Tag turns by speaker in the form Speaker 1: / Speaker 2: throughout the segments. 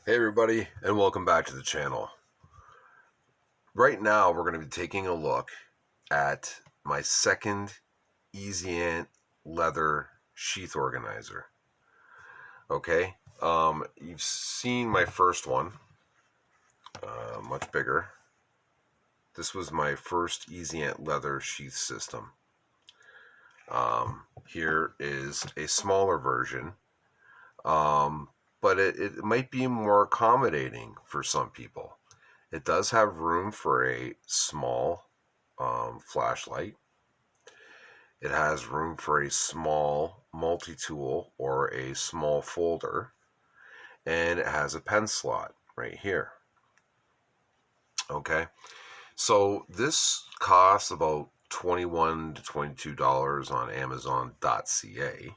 Speaker 1: Hey everybody, and welcome back to the channel. Right now we're going to be taking a look at my second EASYANT leather sheath organizer. Okay, you've seen my first one, much bigger. This was my first EASYANT leather sheath system. Here is a smaller version, but it might be more accommodating for some people. It does have room for a small flashlight. It has room for a small multi-tool or a small folder, and it has a pen slot right here. Okay, so this costs about $21 to $22 on Amazon.ca.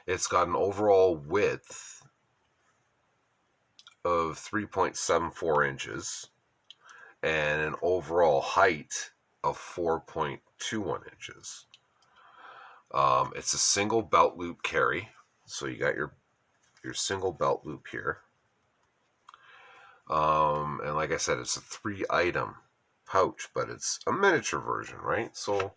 Speaker 1: It's got an overall width of 3.74 inches and an overall height of 4.21 inches. It's a single belt loop carry, so you got your single belt loop here. And like I said, it's a 3-item pouch, but it's a miniature version, right? So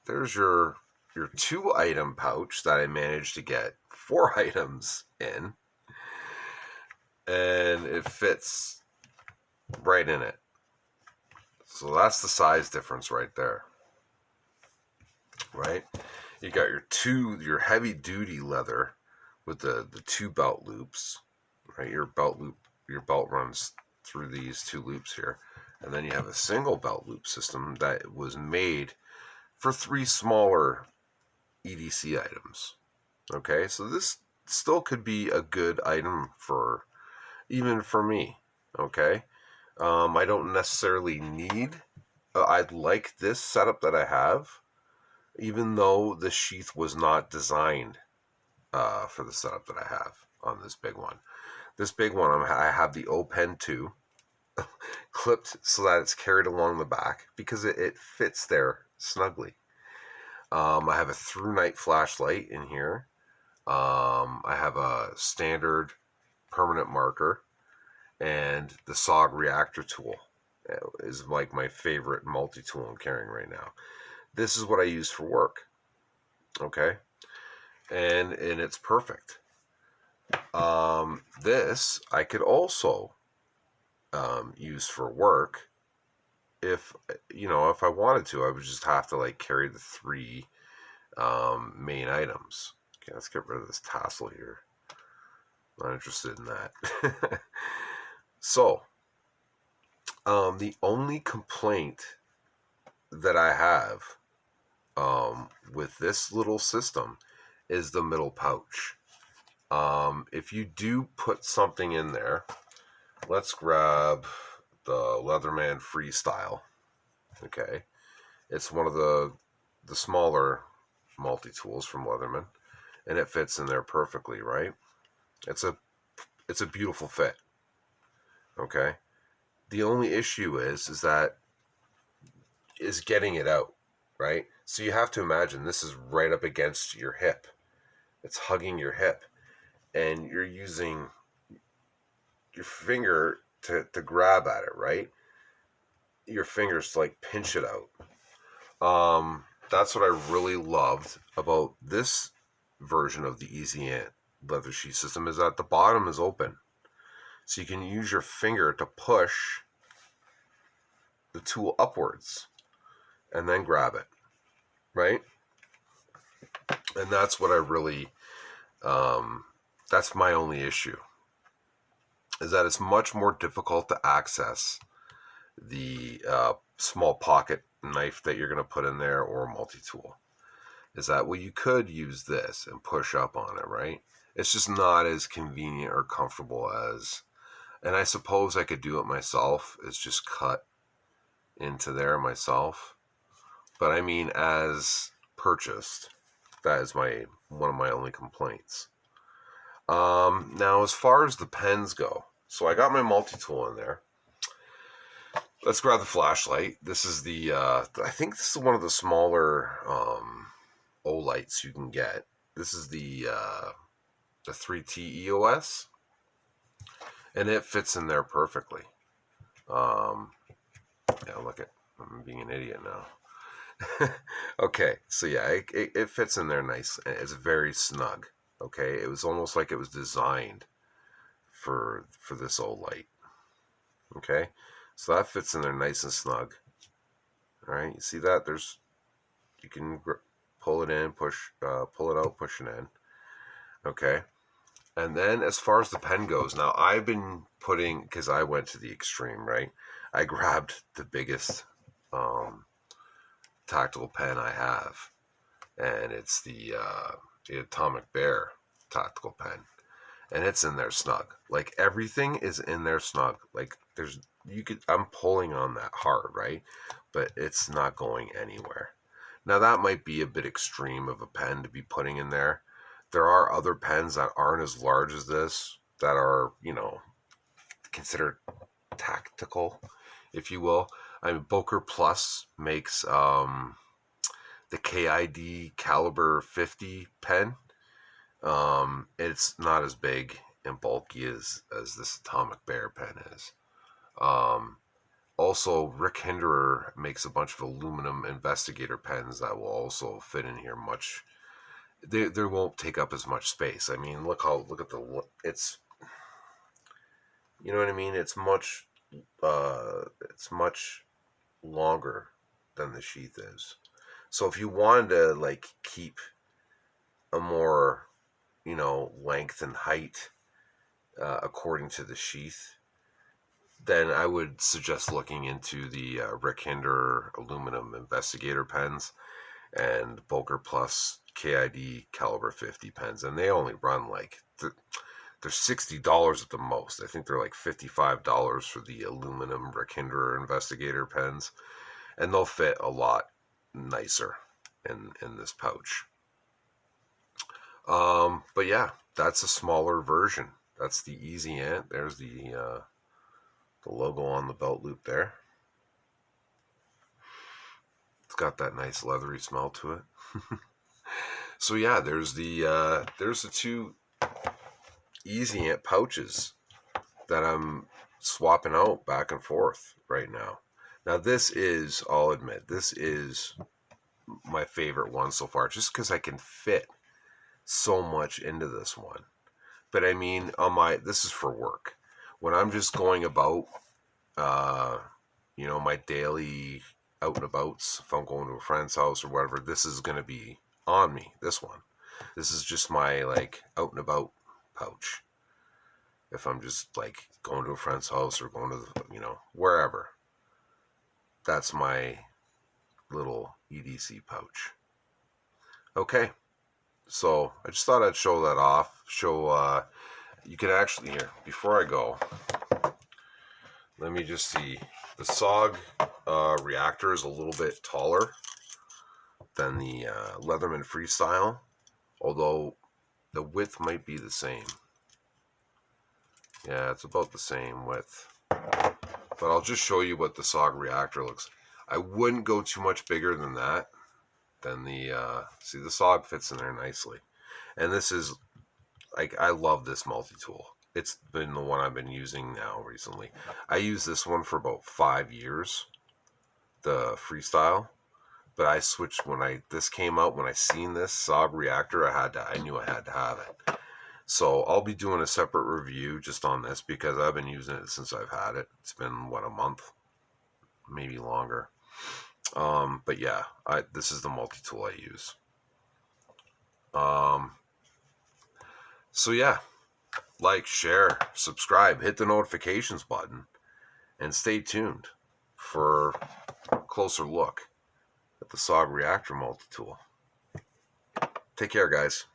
Speaker 1: there's your 2-item pouch that I managed to get 4 items in, and it fits right in it. So that's the size difference right there, right? You got your heavy duty leather with the 2 belt loops, right? Your belt runs through these 2 loops here, and then you have a single belt loop system that was made for 3 smaller EDC items. Okay, so this still could be a good item for even for me. Okay, I don't necessarily need. I'd like this setup that I have, even though the sheath was not designed for the setup that I have on this big one. This big one, I have the O-Pen 2 clipped so that it's carried along the back because it fits there snugly. I have a through night flashlight in here. I have a standard permanent marker, and the SOG reactor tool is like my favorite multi-tool I'm carrying right now. This is what I use for work. Okay, and it's perfect. This I could also use for work if if I wanted to. I would just have to like carry the 3 main items. Okay, let's get rid of this tassel here. Not interested in that. So the only complaint that I have with this little system is the middle pouch. If you do put something in there, let's grab the Leatherman Freestyle. Okay, it's one of the smaller multi-tools from Leatherman, and it fits in there perfectly, right? It's a beautiful fit. Okay, the only issue is that is getting it out, right? So you have to imagine this is right up against your hip. It's hugging your hip, and you're using your finger to grab at it, right? Your fingers to like pinch it out. That's what I really loved about this version of the EASYANT leather sheath system, is that the bottom is open. So you can use your finger to push the tool upwards and then grab it, right? And that's what I really, that's my only issue, is that it's much more difficult to access the small pocket knife that you're going to put in there or multi-tool. Is that, well, you could use this and push up on it, right? It's just not as convenient or comfortable as, and I suppose I could do it myself, is just cut into there myself. But I mean, as purchased, that is one of my only complaints. Now, as far as the pens go, so I got my multi-tool in there. Let's grab the flashlight. This is the, I think this is one of the smaller O-lights you can get. This is the 3T EOS. and it fits in there perfectly. Yeah, look at, I'm being an idiot now. Okay, so yeah, it fits in there nice. It's very snug. Okay, it was almost like it was designed for this old light. Okay, so that fits in there nice and snug. All right, you see that? You can pull it in, pull it out, push it in. Okay, and then as far as the pen goes, now I've been putting, because I went to the extreme, right? I grabbed the biggest tactical pen I have, and it's the Atomic Bear tactical pen, and it's in there snug. Like everything is in there snug. Like I'm pulling on that hard, right? But it's not going anywhere. Now that might be a bit extreme of a pen to be putting in there. There are other pens that aren't as large as this that are, considered tactical, if you will. I mean, Boker Plus makes the KID caliber 50 pen. It's not as big and bulky as this Atomic Bear pen is. Also, Rick Hinderer makes a bunch of aluminum investigator pens that will also fit in here much. They won't take up as much space. I mean, look at it's, you know what I mean. It's much longer than the sheath is. So if you wanted to like keep a more, length and height according to the sheath, then I would suggest looking into the Rick Hinder aluminum investigator pens and Boker Plus KID caliber 50 pens, and they only run like they're $60 at the most. I think they're like $55 for the aluminum Rick Hinder investigator pens, and they'll fit a lot nicer in this pouch. But yeah, that's a smaller version. That's the EASYANT. There's the logo on the belt loop there. It's got that nice leathery smell to it. So yeah, there's the two EASYANT pouches that I'm swapping out back and forth right now. Now this is, I'll admit, this is my favorite one so far, just because I can fit so much into this one. But I mean, this is for work. When I'm just going about, my daily out and abouts, if I'm going to a friend's house or whatever, this is going to be on me, this one. This is just my, like, out and about pouch. If I'm just, like, going to a friend's house or going to, wherever. That's my little EDC pouch. Okay. So I just thought I'd show that off. You can actually, here, before I go, let me just see. The SOG reactor is a little bit taller than the Leatherman Freestyle, although the width might be the same. Yeah, it's about the same width. But I'll just show you what the SOG reactor looks like. I wouldn't go too much bigger than that. Then see, the SOG fits in there nicely. And this is, like, I love this multi-tool. It's been the one I've been using now recently. I used this one for about 5 years, the Freestyle. But I switched when this came out. When I seen this SOG reactor, I knew I had to have it. So I'll be doing a separate review just on this because I've been using it since I've had it. It's been a month, maybe longer. But yeah, this is the multi-tool I use. So yeah, like, share, subscribe, hit the notifications button, and stay tuned for a closer look at the SOG reactor multi-tool. Take care, guys.